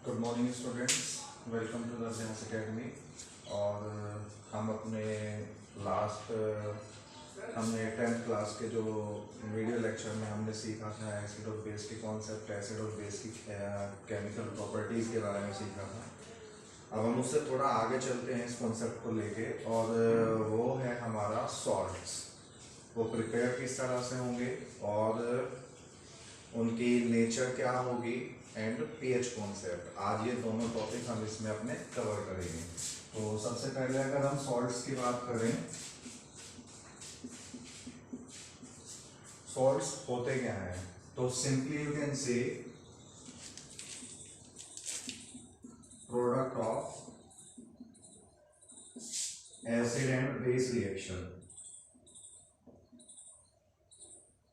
Good morning students, welcome to the science academy. और हम अपने लास्ट हमने 10th क्लास के जो वीडियो लेक्चर में हमने सीखा था एसिड और बेस के कॉन्सेप्ट, एसिड और बेस की केमिकल प्रॉपर्टीज़ के बारे में सीखा था। अब हम उससे थोड़ा आगे चलते हैं इस कॉन्सेप्ट को लेके, और वो है हमारा सॉल्ट्स। वो प्रिपेयर किस तरह से होंगे और उनकी नेचर क्या होगी एंड पीएच कॉन्सेप्ट। आज ये दोनों टॉपिक हम इसमें अपने कवर करेंगे। तो सबसे पहले अगर हम सॉल्ट्स की बात करें, सॉल्ट्स होते क्या हैं, तो simply you can say product of acid and base reaction.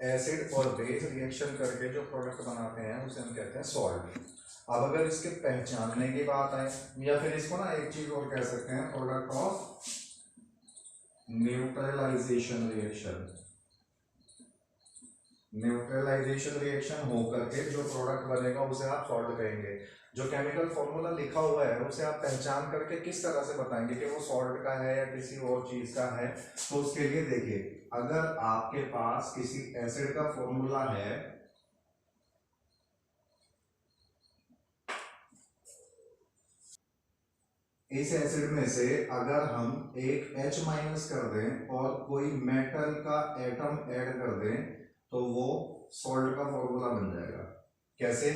Acid और बेस रिएक्शन करके जो प्रोडक्ट बनाते हैं उसे हम कहते हैं सॉल्ट। अब अगर इसके पहचानने की बात आए, या फिर इसको ना एक चीज और कह सकते हैं, product of neutralisation reaction. Neutralisation reaction होकर के जो प्रोडक्ट बनेगा उसे आप सॉल्ट कहेंगे। जो केमिकल फॉर्मूला लिखा हुआ है उसे आप पहचान करके किस तरह से बताएंगे कि वो सॉल्ट का है या किसी और चीज का है। तो उसके लिए देखिए, अगर आपके पास किसी एसिड का फॉर्मूला है, इस एसिड में से अगर हम एक H माइनस कर दें और कोई मेटल का एटम ऐड कर दें तो वो सॉल्ट का फॉर्मूला बन जाएगा। कैसे?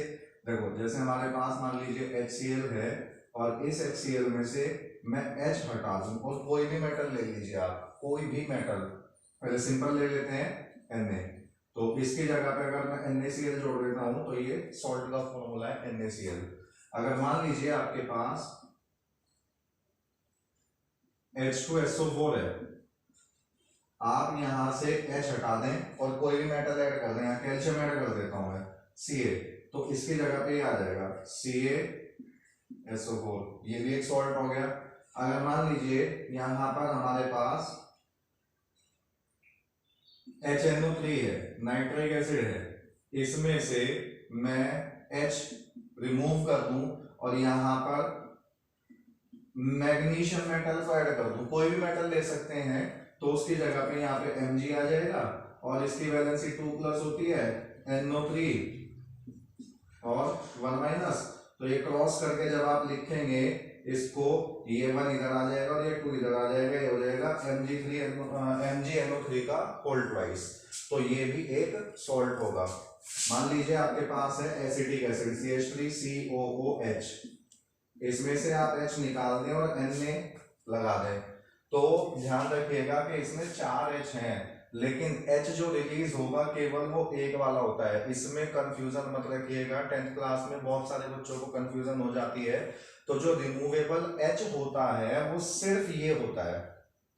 देखो, जैसे हमारे पास मान लीजिए HCl है और इस HCl में से मैं H हटा दूं और कोई भी मेटल ले लीजिए आप, कोई भी मेटल, पहले सिंपल ले लेते हैं Na, तो इसकी जगह पे अगर मैं NaCl जोड़ देता हूं तो ये सॉल्ट का फॉर्मूला है NaCl। अगर मान लीजिए आपके पास H2SO4 है, आप यहां से H हटा दें और कोई भी मेटल ऐड कर दें, यहाँ कैल्शियम ऐड कर देता हूं मैं Ca, तो इसकी जगह पे ये आ जाएगा CaSO4, ये भी एक सॉल्ट हो गया। अगर मान लीजिए यहां पर हमारे पास HNO3 है, नाइट्रिक एसिड है, इसमें से मैं H रिमूव कर दूं और यहां पर मैग्नीशियम मेटल को ऐड कर दूं, कोई भी मेटल ले सकते हैं, तो उसकी जगह पे यहाँ पे Mg आ जाएगा और इसकी वैलेंसी 2+ होती है NO3 और 1 माइनस, तो ये क्रॉस करके जब आप लिखेंगे इसको, ये 1 इधर आ जाएगा और ये 2 इधर आ जाएगा, ये हो जाएगा MgNO3 का होल ट्वाइस। तो ये भी एक सॉल्ट होगा। मान लीजिए आपके पास है एसिटिक एसिड CH3COOH, इसमें से आप H निकाल दें और Na लगा दें, तो ध्यान रखिएगा कि इसमें 4 H हैं, लेकिन H जो रिलीज होगा केवल वो एक वाला होता है। इसमें कंफ्यूजन मत रखिएगा, 10th क्लास में बहुत सारे बच्चों को कंफ्यूजन हो जाती है। तो जो रिमूवेबल H होता है वो सिर्फ ये होता है,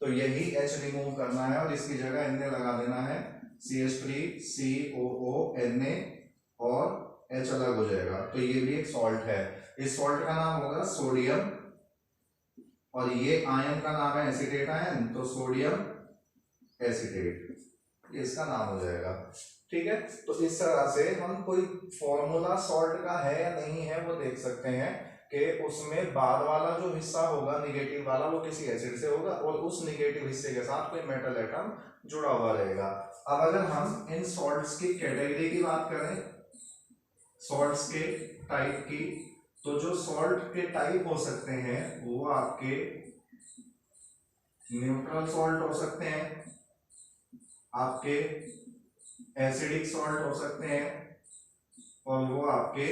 तो यही H रिमूव करना है और इसकी जगह Na लगा देना है, CH3COO Na और H अलग हो जाएगा, तो ये भी एक सॉल्ट है। इस सॉल्ट का नाम होगा सोडियम और ये आयन का नाम है एसीटेट आयन, तो सोडियम एसीटेट, इसका नाम हो जाएगा। ठीक है, तो इस तरह से हम कोई फॉर्मूला सॉल्ट का है या नहीं है वो देख सकते हैं कि उसमें बाद वाला जो हिस्सा होगा निगेटिव वाला वो किसी एसिड से होगा और उस निगेटिव हिस्से के साथ कोई मेटल एटम जुड़ा हुआ रहेगा। अब अगर हम इन सॉल्ट्स की कैटेगरी की बात करें, सॉल्ट्स के टाइप की, तो जो सॉल्ट के टाइप हो सकते हैं वो आपके न्यूट्रल सॉल्ट हो सकते हैं, आपके एसिडिक सॉल्ट हो सकते हैं और वो आपके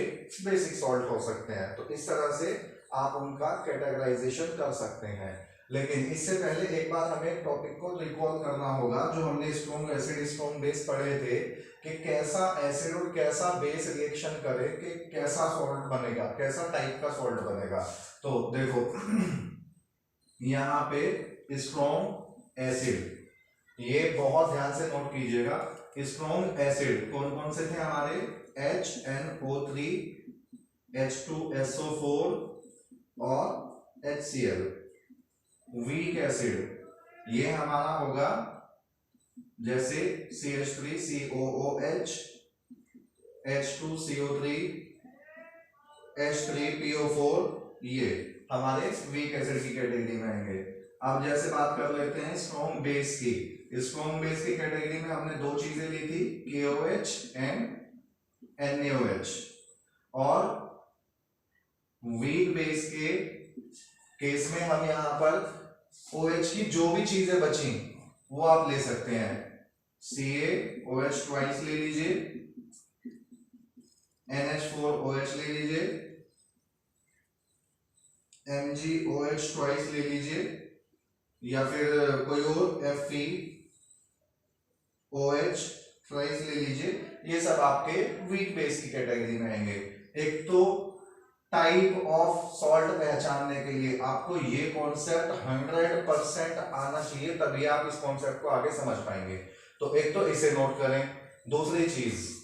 बेसिक सॉल्ट हो सकते हैं। तो इस तरह से आप उनका कैटेगराइजेशन कर सकते हैं। लेकिन इससे पहले एक बार हमें टॉपिक को रिकॉल करना होगा जो हमने स्ट्रॉन्ग एसिड स्ट्रॉन्ग बेस पढ़े थे, कि कैसा एसिड और कैसा बेस रिएक्शन करे कि कैसा सॉल्ट बनेगा, कैसा टाइप का सॉल्ट बनेगा। तो देखो यहाँ पे स्ट्रॉन्ग एसिड, ये बहुत ध्यान से नोट कीजिएगा। स्ट्रॉन्ग एसिड कौन कौन से थे हमारे? HNO3, H2SO4 और HCl। वीक एसिड ये हमारा होगा जैसे CH3COOH, H2CO3, H3PO4 ये हमारे वीक एसिड की कैटेगरी में आएंगे। अब जैसे बात कर लेते हैं स्ट्रॉन्ग बेस की। स्ट्रॉन्ग बेस की कैटेगरी में हमने दो चीजें ली थी, KOH एंड NaOH। और वीक बेस के केस में हम यहां पर OH की जो भी चीजें बची वो आप ले सकते हैं। CaOH ट्वाइस ले लीजिए, NH4OH ले लीजिए, MgOH ट्वाइस ले लीजिए, या फिर कोई और FeOH ट्वाइस ले लीजिए। ये सब आपके वीक बेस की कैटेगरी में आएंगे। एक तो टाइप ऑफ सॉल्ट पहचानने के लिए आपको ये कॉन्सेप्ट 100% आना चाहिए, तभी आप इस कॉन्सेप्ट को आगे समझ पाएंगे। तो एक तो इसे नोट करें। दूसरी चीज,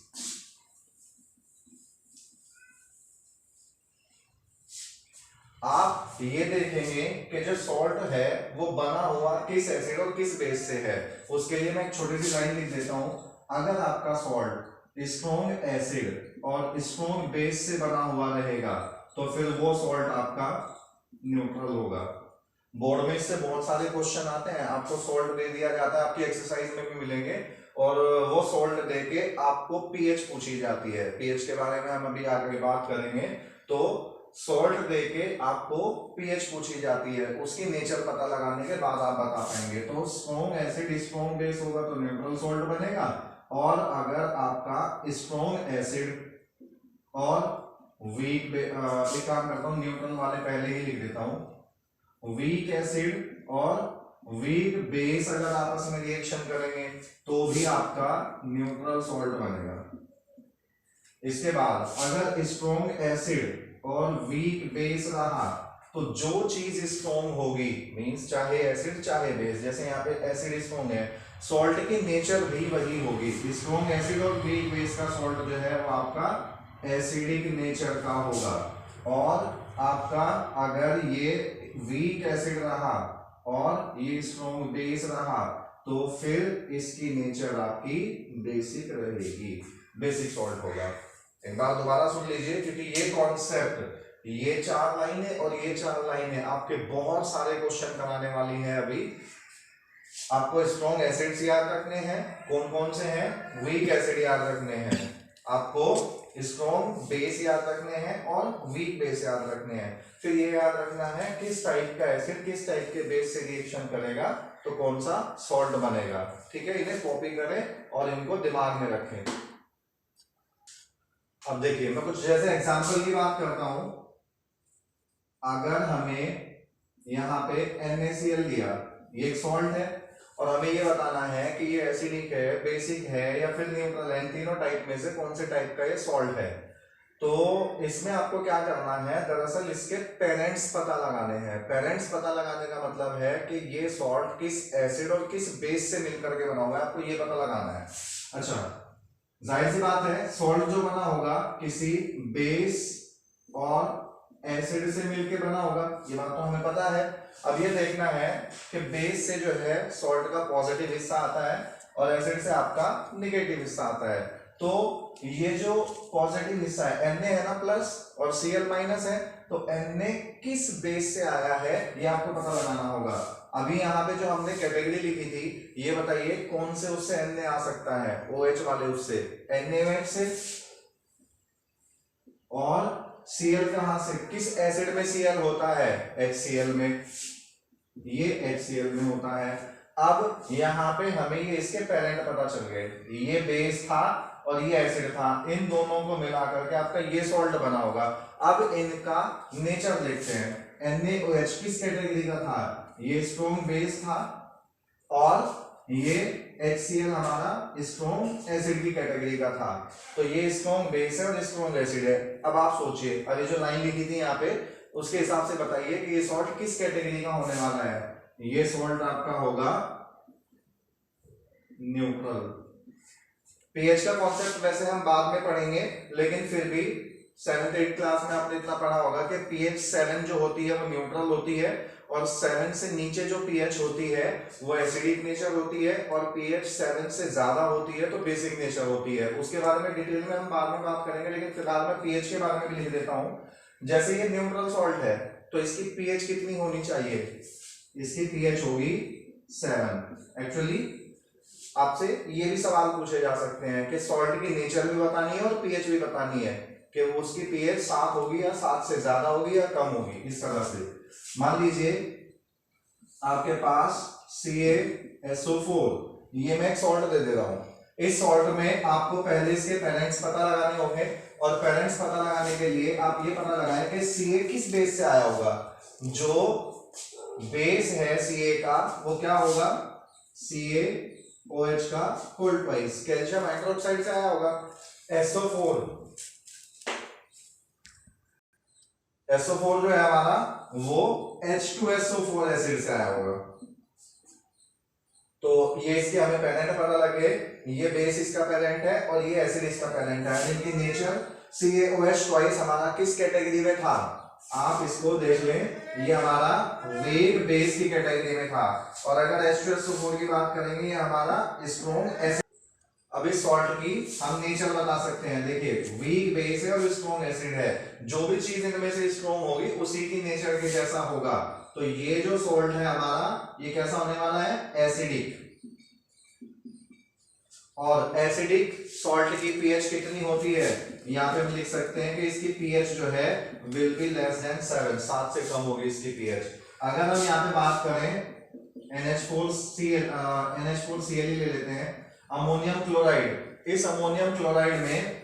आप ये देखेंगे कि जो सॉल्ट है वो बना हुआ किस एसिड और किस बेस से है। उसके लिए मैं एक छोटी सी लाइन लिख देता हूं। अगर आपका सॉल्ट स्ट्रॉन्ग एसिड और स्ट्रॉन्ग बेस से बना हुआ रहेगा तो फिर वो सॉल्ट आपका न्यूट्रल होगा। बोर्ड में इससे बहुत सारे क्वेश्चन आते हैं। आपको सॉल्ट दे दिया जाता है, आपकी एक्सरसाइज में भी मिलेंगे, और वो सॉल्ट देके आपको पीएच पूछी जाती है। पीएच के बारे में हम अभी आगे बात करेंगे। तो सॉल्ट देके आपको पीएच पूछी जाती है, उसकी नेचर पता लगाने के बाद आप बता पाएंगे। तो स्ट्रॉन्ग एसिड स्ट्रॉन्ग बेस होगा तो न्यूट्रल सॉल्ट बनेगा। और अगर आपका स्ट्रॉन्ग एसिड और वीक, एक काम करता हूं, न्यूट्रल वाले पहले ही लिख देता हूं। वीक एसिड और वीक बेस अगर आपस में रिएक्शन करेंगे तो भी आपका न्यूट्रल सॉल्ट बनेगा। इसके बाद अगर स्ट्रॉन्ग एसिड और वीक बेस रहा तो जो चीज स्ट्रॉन्ग होगी, मींस चाहे एसिड चाहे बेस, जैसे यहाँ पे एसिड स्ट्रॉन्ग है, सॉल्ट की नेचर भी वही होगी। स्ट्रॉन्ग एसिड और वीक बेस का सॉल्ट जो है वो आपका एसिडिक नेचर का होगा। और आपका अगर ये वीक एसिड रहा और ये स्ट्रॉन्ग बेस रहा तो फिर इसकी नेचर आपकी बेसिक रहेगी, बेसिक सॉल्ट होगा। एक बार दोबारा सुन लीजिए, क्योंकि ये कॉन्सेप्ट, ये 4 लाइनें और ये 4 लाइनें आपके बहुत सारे क्वेश्चन कराने वाली हैं। अभी आपको स्ट्रॉन्ग एसिड्स याद रखने हैं, कौन कौन से हैं, वीक एसिड याद रखने हैं, आपको स्ट्रॉन्ग बेस याद रखने हैं और वीक बेस याद रखने हैं। फिर ये याद रखना है किस टाइप का एसिड किस टाइप के बेस से रिएक्शन करेगा तो कौन सा सॉल्ट बनेगा। ठीक है, इन्हें कॉपी करें और इनको दिमाग में रखें। अब देखिए, मैं कुछ जैसे एग्जांपल की बात करता हूं। अगर हमें यहां पे NaCl दिया, ये एक सॉल्ट है, और हमें ये बताना है कि ये एसिडिक है, बेसिक है या फिर न्यूट्रल है, इन तीनों टाइप में से कौन से टाइप का ये सॉल्ट है। तो इसमें आपको क्या करना है, दरअसल इसके पेरेंट्स पता लगाने हैं। पेरेंट्स पता लगाने का मतलब है कि ये सॉल्ट किस एसिड और किस बेस से मिलकर के बना हुआ है, आपको ये पता लगाना है। अच्छा, जाहिर सी बात है सॉल्ट जो बना होगा किसी बेस और एसिड से मिलके बना होगा, ये बात तो हमें पता है। अब ये देखना है कि बेस से जो है सॉल्ट का पॉजिटिव हिस्सा आता है और एसिड से आपका नेगेटिव हिस्सा आता है। तो ये जो पॉजिटिव हिस्सा है Na है ना प्लस और Cl माइनस है, तो Na किस बेस से आया है ये आपको पता लगाना होगा। अभी यहाँ पे जो हमने कैटेगरी लिखी थी, ये बताइए कौन से उससे Na आ सकता है, OH वाले उससे, NaOH से। और Cl कहां से, किस एसिड में Cl होता है, HCl में, ये HCl में होता है। अब यहाँ पे हमें ये इसके पेरेंट पता चल गए, ये बेस था और ये एसिड था, इन दोनों को मिला करके आपका ये सॉल्ट बना होगा। अब इनका नेचर देखते हैं। NaOH किस कैटेगरी का था, ये स्ट्रॉन्ग बेस था, और ये HCl हमारा स्ट्रॉन्ग एसिड की कैटेगरी का था। तो ये स्ट्रॉन्ग बेस है और स्ट्रॉन्ग एसिड है। अब आप सोचिए, अब ये जो लाइन लिखी थी यहाँ पे, उसके हिसाब से बताइए कि ये सॉल्ट किस कैटेगरी का होने वाला है। ये सॉल्ट आपका होगा न्यूट्रल। पीएच का कॉन्सेप्ट वैसे हम बाद में पढ़ेंगे, लेकिन फिर भी 7th 8th क्लास में आपने इतना पढ़ा होगा कि pH 7 जो होती है वो न्यूट्रल होती है, और 7 से नीचे जो pH होती है वो एसिडिक नेचर होती है, और pH 7 से ज्यादा होती है तो बेसिक नेचर होती है। उसके बारे में डिटेल में हम बाद में बात करेंगे, लेकिन फिलहाल मैं pH के बारे में भी लिख देता हूं जैसे ये न्यूट्रल सॉल्ट है तो इसकी पीएच कितनी होनी चाहिए, इसकी पीएच होगी 7। एक्चुअली आपसे ये भी सवाल पूछे जा सकते हैं कि सॉल्ट की नेचर भी बतानी है और पीएच भी बतानी है कि उसकी पीएच 7 होगी या 7 से ज्यादा होगी या कम होगी। इस तरह से मान लीजिए आपके पास CaSO4, ये मैं एक सॉल्ट दे दे रहा हूं। इस सॉल्ट में आपको पहले इसके पेरेंट्स पता लगाने होंगे और पेरेंट्स पता लगाने के लिए आप ये पता लगाएं कि Ca किस बेस से आया होगा। जो बेस है Ca का वो क्या होगा, CaOH का होल ट्वाइस कैल्शियम हाइड्रोक्साइड से आया होगा। SO4 जो है हमारा वो H2SO4 एसिड से आया होगा। तो ये इसके हमें पेरेंट पता लगे, ये बेस इसका पेरेंट है और ये एसिड इसका पेरेंट है। इनकी नेचर CaOH ट्वाइस हमारा किस कैटेगरी में था, आप इसको देख लें, ये हमारा वीक बेस की कैटेगरी में था। और अगर H2SO4 की बात करेंगे ये हमारा स्ट्रॉन्ग एसिड। अब इस सॉल्ट की हम नेचर बता सकते हैं, देखिए वीक बेस है और स्ट्रॉन्ग एसिड है, जो भी चीज इनमें से स्ट्रॉन्ग होगी उसी की नेचर के जैसा होगा। तो ये जो सॉल्ट है हमारा ये कैसा होने वाला है, एसिडिक। और एसिडिक सॉल्ट की पीएच कितनी होती है, यहाँ पे हम लिख सकते हैं कि इसकी पीएच जो है विल बी लेस देन 7, 7 से कम होगी इसकी पीएच। अगर हम यहाँ पे बात करें NH4Cl ले लेते हैं, अमोनियम क्लोराइड। इस अमोनियम क्लोराइड में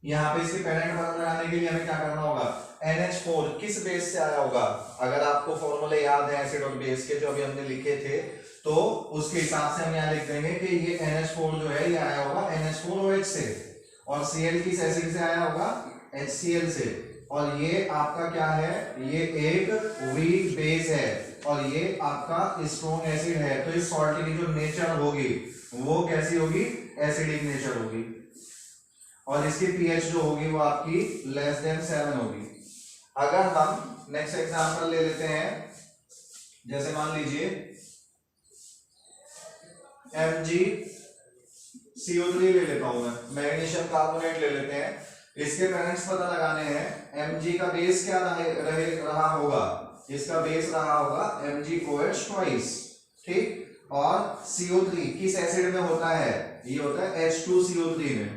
यहाँ पे इसके पेरेंट पता लगाने के लिए हमें क्या करना होगा, NH4 किस बेस से आया होगा। अगर आपको फॉर्मूले याद है एसिड और बेस के जो अभी हमने लिखे थे तो उसके हिसाब से हम यहाँ लिख देंगे कि ये NH4 जो है ये आया होगा NH4OH से, और Cl किस एसिड से आया होगा, HCl से। और ये आपका क्या है, ये एक वीक बेस है और ये आपका स्ट्रॉन्ग एसिड है। तो इस सॉल्ट की जो नेचर होगी वो कैसी होगी, एसिडिक नेचर होगी। और इसकी पीएच जो होगी वो आपकी लेस देन 7 होगी। अगर हम नेक्स्ट एग्जांपल ले लेते हैं, जैसे मान लीजिए MgCO3 ले लेता हूं मैं, मैग्नीशियम कार्बोनेट ले लेते हैं। इसके पेरेंट्स पता लगाने हैं, Mg का बेस क्या रहा होगा, इसका बेस रहा होगा MgOH ट्वाइस, ठीक। और CO3 किस एसिड में होता है, ये होता है H2CO3 में।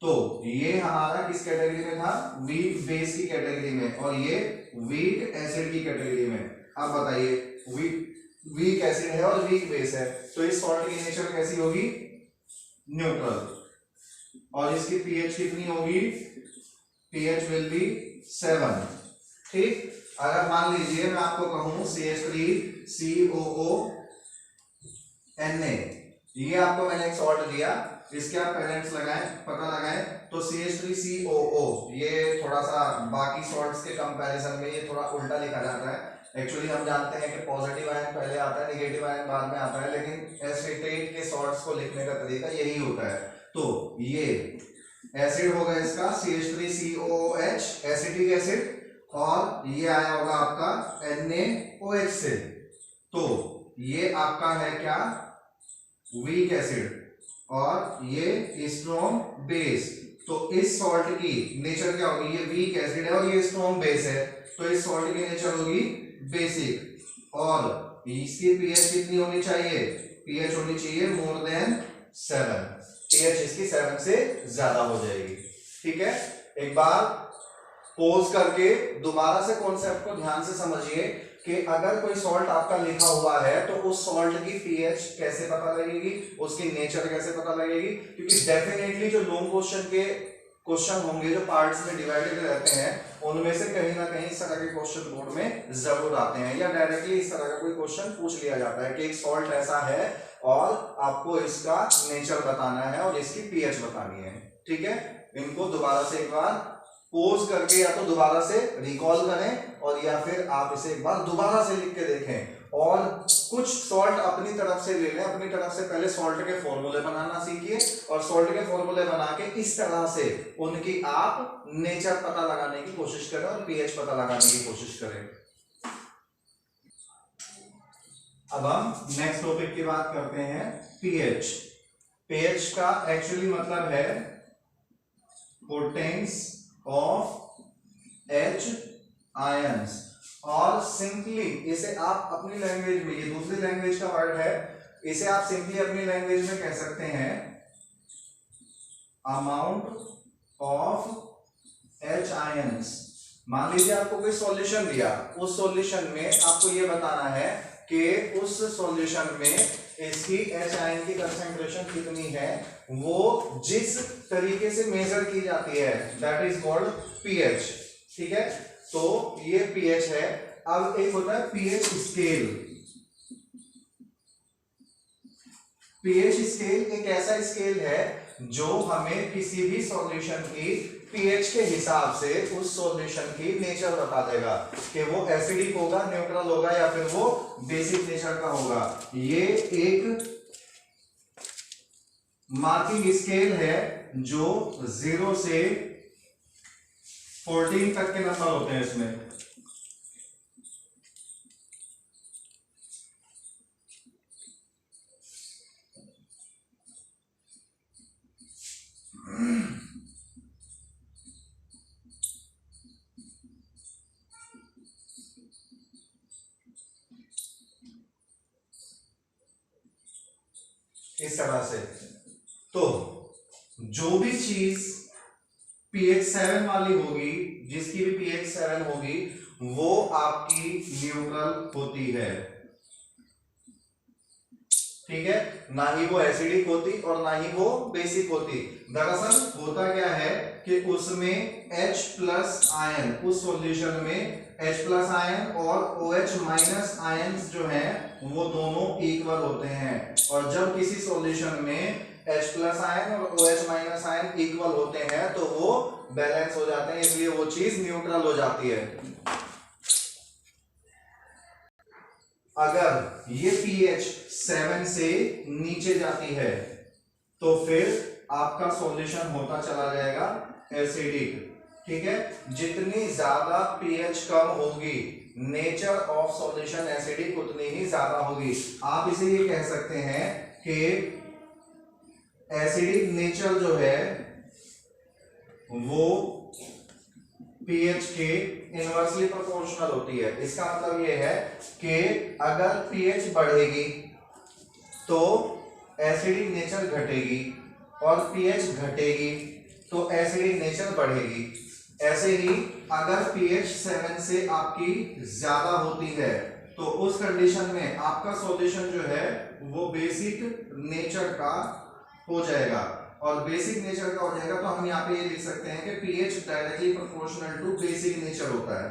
तो ये हमारा किस कैटेगरी में था, वीक बेस की कैटेगरी में, और ये वीक एसिड की कैटेगरी में। अब बताइए वीक एसिड है और वीक बेस है, तो इस सॉल्ट की नेचर कैसी होगी, न्यूट्रल। और इसकी पीएच कितनी होगी, पीएच विल बी 7, ठीक। अगर मान लीजिए मैं आपको कहूं CH3COONA, ये आपको मैंने एक सॉल्ट दिया, इसके आप पेरेंट्स लगाएं, पता लगाएं, तो CH3COO ये थोड़ा सा बाकी सॉल्ट्स के कंपैरिजन में ये थोड़ा उल्टा लिखा जाता है। एक्चुअली हम जानते हैं कि पॉजिटिव आयन पहले आता है, नेगेटिव आयन बाद में आता है, लेकिन एसिटेट के सॉल्ट्स को लिखने का तरीका यही होता है। तो ये एसिड होगा इसका CH3COOH एसिटिक एसिड, और ये आया होगा आपका NaOH से, तो ये आपका है क्या, वीक एसिड, और ये स्ट्रॉन्ग बेस। तो इस सॉल्ट की नेचर क्या होगी, ये वीक एसिड है और ये स्ट्रॉन्ग बेस है, तो इस सॉल्ट की नेचर होगी बेसिक। और इसकी पीएच कितनी होनी चाहिए, पीएच होनी चाहिए मोर देन 7, पीएच इसकी 7 से ज्यादा हो जाएगी, ठीक है। एक बार पॉज करके दोबारा से कॉन्सेप्ट को ध्यान से समझिए कि अगर कोई सॉल्ट आपका लिखा हुआ है तो उस सॉल्ट की पीएच कैसे पता लगेगी, उसकी नेचर कैसे पता लगेगी, क्योंकि डेफिनेटली जो लॉन्ग क्वेश्चन के क्वेश्चन होंगे जो पार्ट्स में डिवाइडेड रहते हैं उनमें से कहीं ना कहीं इस तरह के क्वेश्चन बोर्ड में जरूर आते हैं, या डायरेक्टली इस तरह का कोई क्वेश्चन पूछ लिया जाता है कि एक सॉल्ट ऐसा है और आपको इसका नेचर बताना है और इसकी पीएच बतानी है, ठीक है। इनको दोबारा से एक बार पोज करके या तो दोबारा से रिकॉल करें और या फिर आप इसे एक बार दोबारा से लिख के देखें, और कुछ सॉल्ट अपनी तरफ से ले लें, अपनी तरफ से पहले सॉल्ट के फॉर्मूले बनाना सीखिए और सॉल्ट के फॉर्मूले बना के इस तरह से उनकी आप नेचर पता लगाने की कोशिश करें और पीएच पता लगाने की कोशिश करें। अब हम नेक्स्ट टॉपिक की बात करते हैं, पीएच। पीएच का एक्चुअली मतलब है पोटेंस ऑफ OH आयंस। और सिंपली इसे आप अपनी लैंग्वेज में, ये दूसरी लैंग्वेज का वर्ड है, इसे आप सिंपली अपनी लैंग्वेज में कह सकते हैं अमाउंट ऑफ H आयंस। मान लीजिए आपको कोई सॉल्यूशन दिया, उस सॉल्यूशन में आपको ये बताना है कि उस सॉल्यूशन में इसकी H आयन की कंसंट्रेशन कितनी है, वो जिस तरीके से मेजर की जाती है दैट इज कॉल्ड पीएच। ठीक है, तो ये पीएच है। अब एक होता है पीएच स्केल। पीएच स्केल एक ऐसा स्केल है जो हमें किसी भी सॉल्यूशन की पीएच के हिसाब से उस सॉल्यूशन की नेचर बता देगा कि वो एसिडिक होगा, न्यूट्रल होगा, या फिर वो बेसिक नेचर का होगा। ये एक मार्किंग स्केल है जो 0 से 14 तक के नंबर होते हैं इसमें। इस तरह से तो जो भी चीज pH 7 वाली होगी, जिसकी भी pH 7 होगी, वो आपकी न्यूट्रल होती है। ठीक है, ना ही वो एसिडिक होती और ना ही वो बेसिक होती। दरअसल होता क्या है कि उसमें H प्लस आयन, उस सॉल्यूशन में H प्लस आयन और OH माइनस आयन जो हैं वो दोनों इक्वल होते हैं। और जब किसी सॉल्यूशन में H प्लस आयन और OH माइनस आयन इक्वल होते हैं तो वो बैलेंस हो जाते हैं, इसलिए वो चीज न्यूट्रल हो जाती है। अगर ये pH 7 से नीचे जाती है तो फिर आपका सॉल्यूशन होता चला जाएगा एसिडिक। ठीक है, जितनी ज्यादा pH कम होगी, नेचर ऑफ सॉल्यूशन एसिडिक उतनी ही ज्यादा होगी। आप इसे ये कह सकते हैं कि एसिडिक नेचर जो है वो pH के इनवर्सली प्रोपोर्शनल होती है। इसका मतलब ये है कि अगर pH बढ़ेगी तो एसिडिक नेचर घटेगी और pH घटेगी तो एसिडिक नेचर बढ़ेगी। ऐसे ही अगर pH 7 से आपकी ज्यादा होती है तो उस कंडीशन में आपका सॉल्यूशन जो है वो बेसिक नेचर का हो जाएगा। और बेसिक नेचर का हो जाएगा तो हम यहाँ पे ये लिख सकते हैं कि pH directly proportional to basic nature होता है।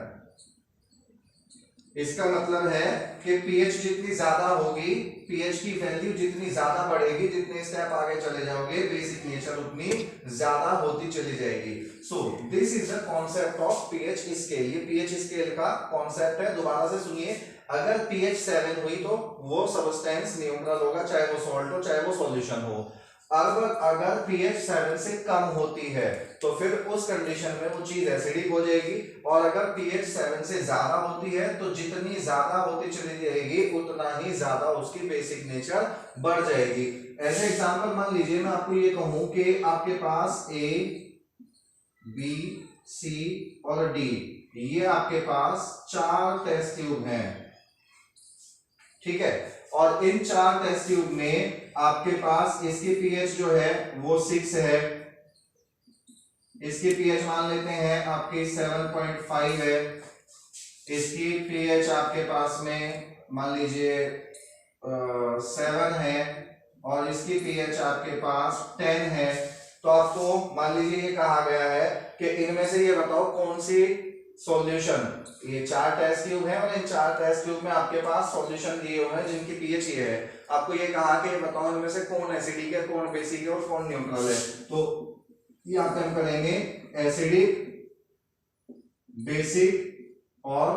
इसका मतलब है कि pH जितनी ज्यादा होगी, pH की वैल्यू जितनी ज्यादा बढ़ेगी, जितने स्टेप आगे चले जाओगे, बेसिक नेचर उतनी ज्यादा होती चली जाएगी। So this is the concept of pH scale. ये pH स्केल का कॉन्सेप्ट है। दोबारा से सुनिए, अगर pH 7 हुई तो वो सब्सटेंस न्यूट्रल होगा, चाहे वो सॉल्ट हो चाहे वो सॉल्यूशन हो। अगर pH 7 से कम होती है तो फिर उस कंडीशन में वो चीज एसिडिक हो जाएगी। और अगर pH 7 से ज्यादा होती है तो जितनी ज्यादा होती चली जाएगी उतना ही ज्यादा उसकी बेसिक नेचर बढ़ जाएगी। ऐसे एग्जांपल मान लीजिए, मैं आपको ये कहूं कि आपके पास A, B, C और D, ये आपके पास 4 टेस्ट ट्यूब हैं। ठीक है, और इन 4 टेस्ट ट्यूब में आपके पास इसकी pH जो है वो 6 है, इसकी pH मान लेते हैं आपकी 7.5 है, इसकी pH आपके पास में मान लीजिए 7 है और इसकी pH आपके पास 10 है। तो आपको मान लीजिए ये कहा गया है कि इनमें से ये बताओ कौन सी सॉल्यूशन, ये 4 टेस्ट ट्यूब है और इन 4 टेस्ट ट्यूब में आपके पास सॉल्यूशन दिए हुए हैं जिनकी pH ये है। आपको ये कहा कि बताओ इनमें से कौन एसिडिक है, कौन बेसिक है और कौन न्यूट्रल है। तो यहाँ पे हम करेंगे एसिडिक, बेसिक और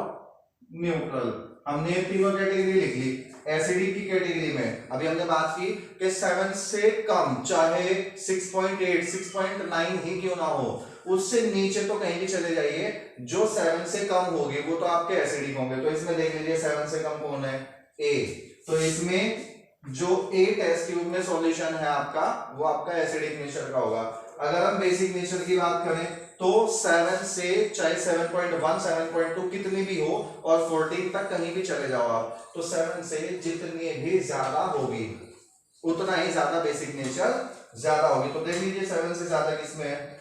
न्यूट्रल। हमने ये तीनों कैटेगरी लिख ली। एसिडिक की कैटेगरी में अभी हमने बात की कि 7 से कम, चाहे 6.8, 6.9 ही क्यों ना हो, उससे नीचे तो कहीं भी चले जाइए, जो 7 से कम होगी वो तो आपके एसिडिक होंगे। तो इसमें देख लीजिए 7 से कम कौन है, A। तो इसमें जो A टेस्ट ट्यूब में सॉल्यूशन है आपका, वो आपका एसिडिक नेचर का होगा। अगर हम बेसिक नेचर की बात करें तो 7 से चाहे 7.1 7.2 कितनी भी हो और 14 तक कहीं भी चले जाओ आप, तो 7 से जितनी भी ज्यादा होगी उतना ही ज्यादा बेसिक नेचर ज्यादा होगी। तो देख लीजिए 7 से ज्यादा किसमें है,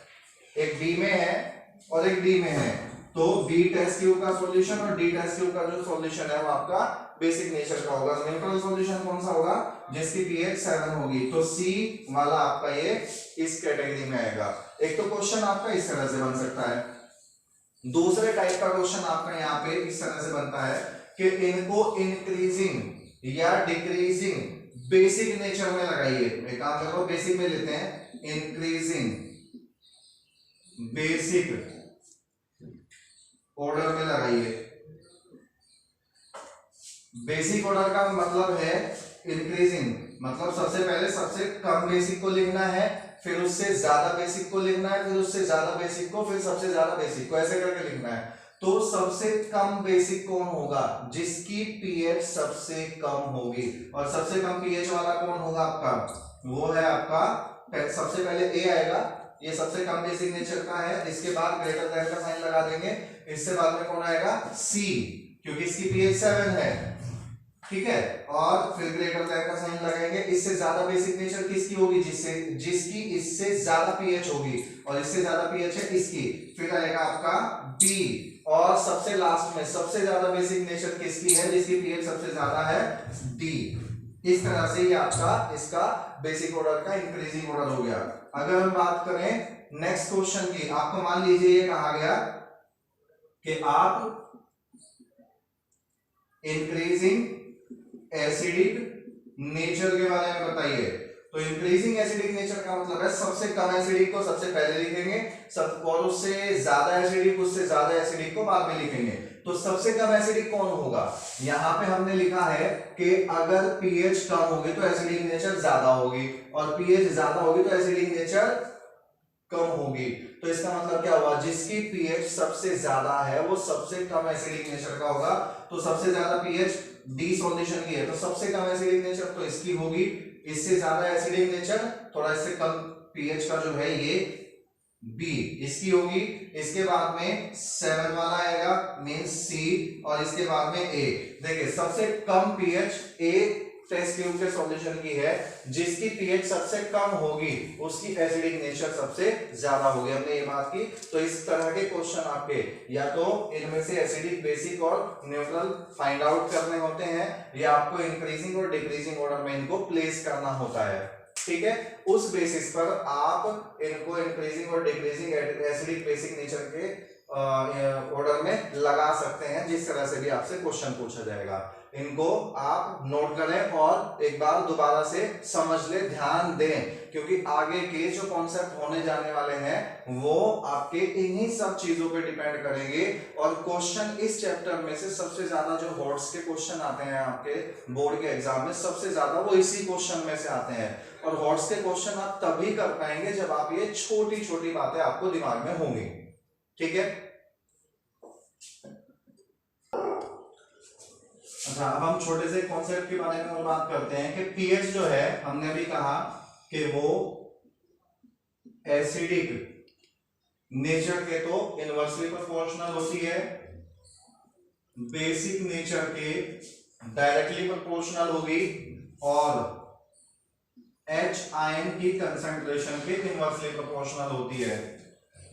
एक बी में है और एक डी में है, तो बी टेस्ट ट्यूब का सॉल्यूशन और डी टेस्ट ट्यूब का जो सॉल्यूशन है वो आपका बेसिक नेचर का होगा। न्यूट्रल सॉल्यूशन कौन सा होगा, जिसकी पीएच 7 होगी, तो सी वाला आपका ये इस कैटेगरी में आएगा। एक तो क्वेश्चन आपका इस तरह से बन सकता है, दूसरे टाइप का क्वेश्चन आपका यहाँ पे इस तरह से बनता है कि इनको इंक्रीजिंग या डिक्रीजिंग बेसिक नेचर में लगाइए। एक काम करो, बेसिक में लेते हैं, इंक्रीजिंग बेसिक ऑर्डर में लगाइए। बेसिक ऑर्डर का मतलब है इंक्रीजिंग, मतलब सबसे पहले सबसे कम बेसिक को लिखना है, फिर उससे ज्यादा बेसिक को लिखना है, फिर उससे ज्यादा बेसिक को, फिर सबसे ज्यादा बेसिक को, ऐसे करके लिखना है। तो सबसे कम बेसिक कौन होगा, जिसकी पीएच सबसे कम होगी, और सबसे कम पीएच वाला कौन होगा आपका, वो है आपका सबसे पहले ए आएगा, ये सबसे कम बेसिक नेचर का है, इसके बाद ग्रेटर देन का साइन लगा देंगे, इससे बाद में कौन आएगा, सी, क्योंकि इसकी पीएच 7 है, ठीक है, और फिर ग्रेटर देन का साइन लगाएंगे। इससे ज्यादा बेसिक नेचर किसकी होगी, जिसकी इससे ज्यादा पीएच होगी, और इससे ज्यादा पीएच है इसकी, फिर आएगा आपका बी, और सबसे लास्ट में सबसे ज्यादा बेसिक नेचर किसकी है, जिसकी पीएच सबसे ज्यादा है, डी। इस तरह से ये आपका इसका बेसिक ऑर्डर का इंक्रीजिंग ऑर्डर हो गया। अगर हम बात करें नेक्स्ट क्वेश्चन की, आपको मान लीजिए ये कहा गया कि आप इंक्रीजिंग एसिडिक नेचर के बारे में बताइए। तो इंक्रीजिंग एसिडिक नेचर का मतलब है सबसे कम एसिडिक को सबसे पहले लिखेंगे, सब और उससे ज्यादा एसिडिक, उससे ज्यादा एसिडिक को बाद में लिखेंगे। तो सबसे कम एसिडिक कौन होगा, यहां पे हमने लिखा है कि अगर पीएच कम होगी तो एसिडिक नेचर ज्यादा होगी, और पीएच ज्यादा होगी तो एसिडिक नेचर कम होगी। तो इसका मतलब क्या हुआ, जिसकी पीएच सबसे ज्यादा है वो सबसे कम एसिडिक नेचर का होगा। तो सबसे ज्यादा पीएच डी सॉल्यूशन की है, तो सबसे कम एसिडिक नेचर तो इसकी होगी, इससे ज्यादा एसिडिक नेचर थोड़ा इससे कम पीएच का जो है ये बी, इसकी होगी। इसके बाद में 7 वाला आएगा मींस सी, और इसके बाद में ए। देखिए सबसे कम पीएच ए टेस्ट ट्यूब के सॉल्यूशन की है, जिसकी पीएच सबसे कम होगी उसकी एसिडिक नेचर सबसे ज्यादा होगी, हमने ये बात की। तो इस तरह के क्वेश्चन आपके या तो इनमें से एसिडिक, बेसिक और न्यूट्रल फाइंड आउट करने होते हैं, या आपको इंक्रीजिंग और डिक्रीजिंग ऑर्डर में इनको प्लेस करना होता है, ठीक है। उस बेसिस पर आप इनको इंक्रीजिंग और डिक्रीजिंग एसिडिक, बेसिक नेचर के ऑर्डर में लगा सकते हैं, जिस तरह से भी आपसे क्वेश्चन पूछा जाएगा। इनको आप नोट करें और एक बार दोबारा से समझ ले, ध्यान दें, क्योंकि आगे के जो कॉन्सेप्ट होने जाने वाले हैं वो आपके इन्हीं सब चीजों पे डिपेंड करेंगे। और क्वेश्चन इस चैप्टर में से सबसे ज्यादा जो हॉट्स के क्वेश्चन आते हैं आपके बोर्ड के एग्जाम में, सबसे ज्यादा वो इसी क्वेश्चन में से आते हैं। और हॉट्स के क्वेश्चन आप तभी कर पाएंगे जब आप ये छोटी छोटी बातें आपको दिमाग में होंगी, ठीक है। अच्छा, अब हम छोटे से कॉन्सेप्ट के बारे में और बात करते हैं कि पीएच जो है, हमने अभी कहा कि वो एसिडिक नेचर के तो इनवर्सली प्रोपोर्शनल होती है, बेसिक नेचर के डायरेक्टली प्रोपोर्शनल होगी, और H आयन की कंसंट्रेशन के इनवर्सली प्रोपोर्शनल होती है।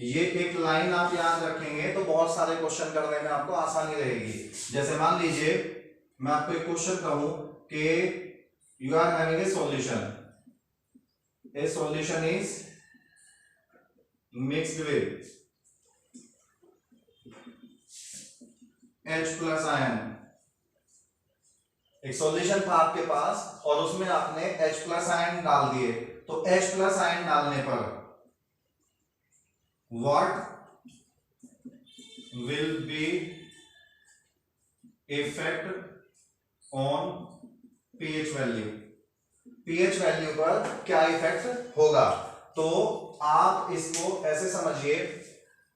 ये एक लाइन आप याद रखेंगे तो बहुत सारे क्वेश्चन करने में आपको आसानी रहेगी। जैसे मान लीजिए मैं आपको एक क्वेश्चन कहूं कि you are having a solution is mixed with H+ ion. एक सॉल्यूशन था आपके पास और उसमें आपने H+ आयन डाल दिए, तो H+ आयन डालने पर what will be effect on pH value, pH value पर क्या इफेक्ट होगा। तो आप इसको ऐसे समझिए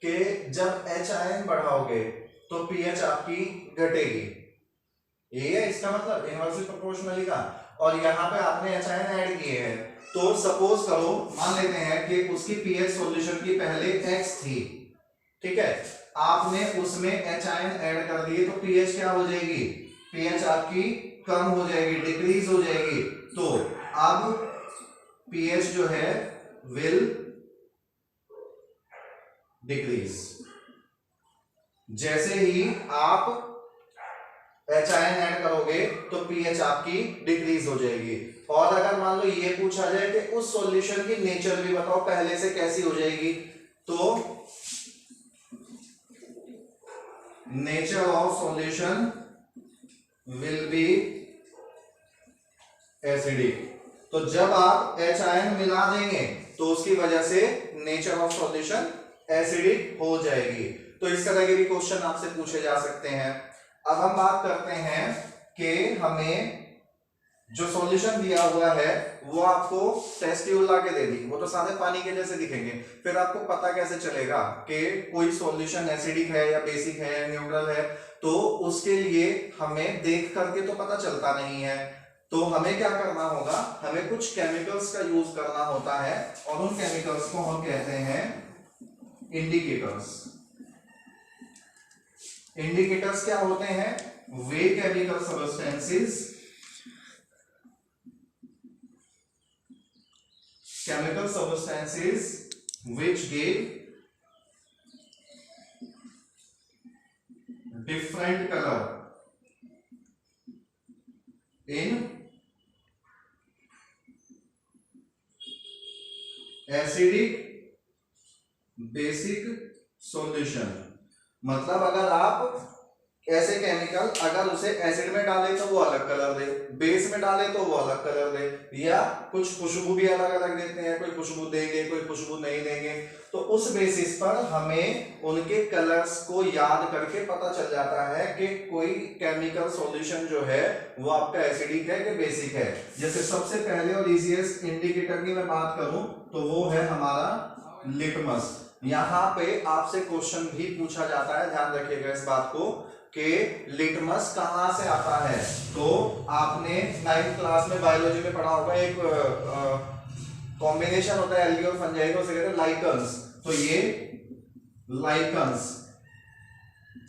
कि जब H आयन बढ़ाओगे तो pH आपकी घटेगी, ये है इसका मतलब इनवर्सली प्रोपोर्शनली का। और यहां पे आपने H आयन ऐड किए हैं तो सपोज करो, मान लेते हैं कि उसकी पीएच सॉल्यूशन की पहले x थी, ठीक है, आपने उसमें एच आयन ऐड कर दिए तो पीएच क्या हो जाएगी, पीएच आपकी कम हो जाएगी, डिक्रीज हो जाएगी। तो अब पीएच जो है विल डिक्रीज। जैसे ही आप एच आयन ऐड करोगे तो पीएच आपकी डिक्रीज हो जाएगी। और अगर मान लो ये पूछा जाए कि उस सॉल्यूशन की नेचर भी बताओ पहले से कैसी हो जाएगी, तो nature of solution will be acidic. तो जब आप एच आयन मिला देंगे तो उसकी वजह से नेचर ऑफ सॉल्यूशन एसिडिक हो जाएगी। तो इस तरह के भी क्वेश्चन आपसे पूछे जा सकते हैं। अब हम बात करते हैं कि हमें जो सॉल्यूशन दिया हुआ है वो आपको टेस्ट ट्यूब ला के दे दी, वो तो सादे पानी के जैसे दिखेंगे, फिर आपको पता कैसे चलेगा कि कोई सॉल्यूशन एसिडिक है या बेसिक है या न्यूट्रल है? तो उसके लिए हमें देख करके तो पता चलता नहीं है। तो हमें क्या करना होगा, हमें कुछ केमिकल्स का यूज करना होता है और उन केमिकल्स को हम कहते हैं इंडिकेटर्स। इंडिकेटर्स क्या होते हैं? वे chemical substances, chemical substances which give different color in acidic basic solution। मतलब अगर आप ऐसे केमिकल अगर उसे एसिड में डाले तो वो अलग कलर दे, बेस में डाले तो वो अलग कलर दे, या कुछ खुशबू भी अलग अलग देते हैं, कोई खुशबू देंगे कोई खुशबू नहीं देंगे, तो उस बेसिस पर हमें उनके कलर्स को याद करके पता चल जाता है कि कोई केमिकल सॉल्यूशन जो है वो आपका एसिडिक है कि बेसिक है। जैसे सबसे पहले और इजीएस्ट इंडिकेटर की मैं बात करूं तो वो है हमारा लिटमस। यहां पे आपसे क्वेश्चन भी पूछा जाता है, ध्यान रखिएगा इस बात को कि लिटमस कहां से आता है। तो आपने 9th क्लास में बायोलॉजी में पढ़ा होगा, एक कॉम्बिनेशन होता है एल्गी और फंजाई का, उसे कहते हैं लाइकन्स। तो ये लाइकन्स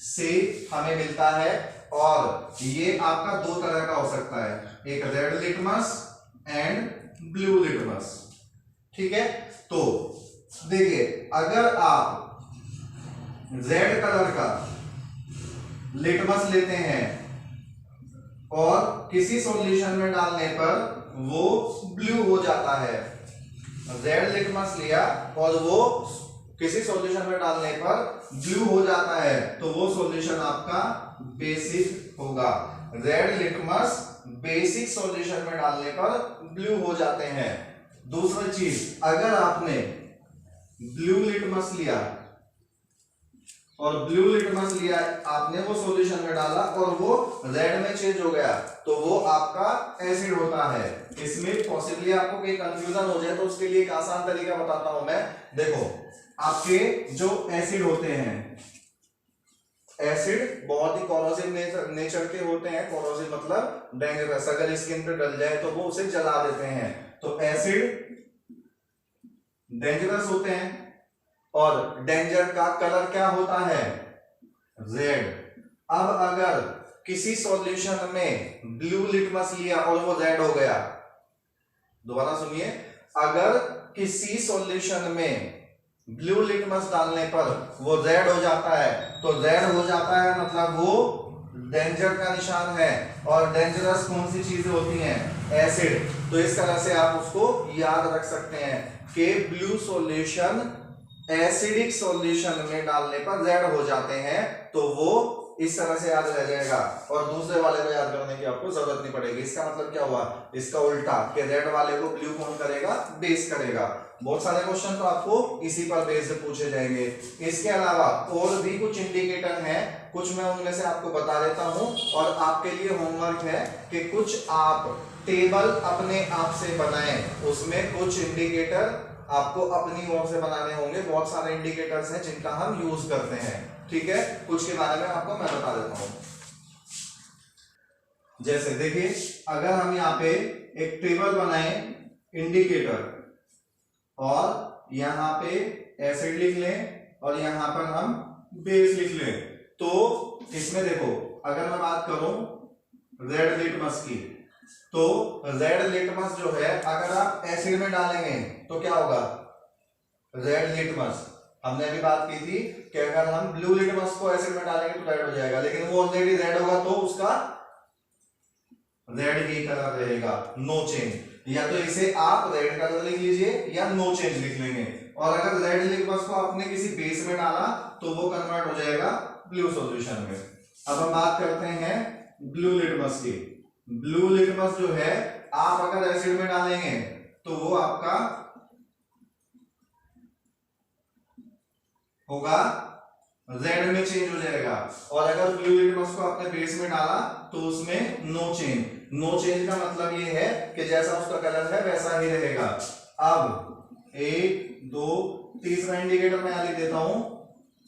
से हमें मिलता है और ये आपका दो तरह का हो सकता है, एक red litmus and blue litmus, ठीक है। तो देखिए अगर आप रेड कलर का लिटमस लेते हैं और किसी सॉल्यूशन में डालने पर वो ब्लू हो जाता है, रेड लिटमस लिया और वो किसी सॉल्यूशन में डालने पर ब्लू हो जाता है, तो वो सॉल्यूशन आपका बेसिक होगा। रेड लिटमस बेसिक सॉल्यूशन में डालने पर ब्लू हो जाते हैं। दूसरी चीज, अगर आपने ब्लू लिटमस लिया और ब्लू लिटमस लिया आपने, वो सॉल्यूशन में डाला और वो रेड में चेंज हो गया, तो वो आपका एसिड होता है। इसमें पॉसिबली आपको कोई कंफ्यूजन हो जाए तो उसके लिए एक आसान तरीका बताता हूं मैं। देखो आपके जो एसिड होते हैं, एसिड बहुत ही कोरोसिव नेचर के होते हैं। कोरोसिव मतलब डेंजरस, अगर स्किन पे डल जाए तो वो उसे जला देते हैं। तो एसिड डेंजरस होते हैं और डेंजर का कलर क्या होता है? रेड। अब अगर किसी सॉल्यूशन में ब्लू लिटमस लिया और वो रेड हो गया, दोबारा सुनिए, अगर किसी सॉल्यूशन में ब्लू लिटमस डालने पर वो रेड हो जाता है, तो रेड हो जाता है मतलब वो डेंजर का निशान है। और डेंजरस कौन सी चीजें होती हैं? एसिड। तो इस तरह से आप उसको याद रख सकते हैं कि ब्लू सॉल्यूशन एसिडिक सॉल्यूशन में डालने पर रेड हो जाते हैं, तो वो इस तरह से याद रह जाएगा और दूसरे वाले को याद करने की आपको जरूरत नहीं पड़ेगी। इसका मतलब क्या हुआ? इसका उल्टा कि रेड वाले को ब्लू कौन करेगा? बेस करेगा। बहुत सारे क्वेश्चन तो आपको इसी पर बेस पूछे जाएंगे। इसके अलावा और भी कुछ इंडिकेटर हैं, कुछ मैं उनमें से आपको बता देता हूं और आपके लिए होमवर्क है कि कुछ आप टेबल अपने आप से बनाएं, उसमें कुछ इंडिकेटर आपको अपनी ओर से बनाने होंगे। बहुत सारे इंडिकेटर्स हैं जिनका हम यूज करते हैं, ठीक है। कुछ के बारे में आपको मैं बता देता हूं। जैसे देखिए, अगर हम यहाँ पे एक टेबल बनाए इंडिकेटर, और यहां पे एसिड लिख लें और यहां पर हम बेस लिख लें। तो इसमें देखो, अगर मैं बात करूं रेड लिटमस की, तो रेड लिटमस जो है अगर आप एसिड में डालेंगे तो क्या होगा, रेड लिटमस। हमने अभी बात की थी कि अगर हम ब्लू लिटमस को एसिड में डालेंगे तो रेड हो जाएगा, लेकिन वो ऑलरेडी रेड होगा तो उसका रेड ही कलर रहेगा, नो चेंज। या तो इसे आप रेड कलर लिख लीजिए या नो चेंज लिख लेंगे। और अगर रेड लिटमस को आपने किसी बेस में डाला तो वो कन्वर्ट हो जाएगा ब्लू सॉल्यूशन में। अब हम बात करते हैं ब्लू लिटमस की। ब्लू लिटमस जो है आप अगर एसिड में डालेंगे तो वो आपका होगा रेड में चेंज हो जाएगा, और अगर ब्लू लिटमस को आपने बेस में डाला तो उसमें नो चेंज। नो चेंज का मतलब ये है कि जैसा उसका कलर है वैसा ही रहेगा। अब 1 2 तीसरा इंडिकेटर मैं यहां लिख देता हूं,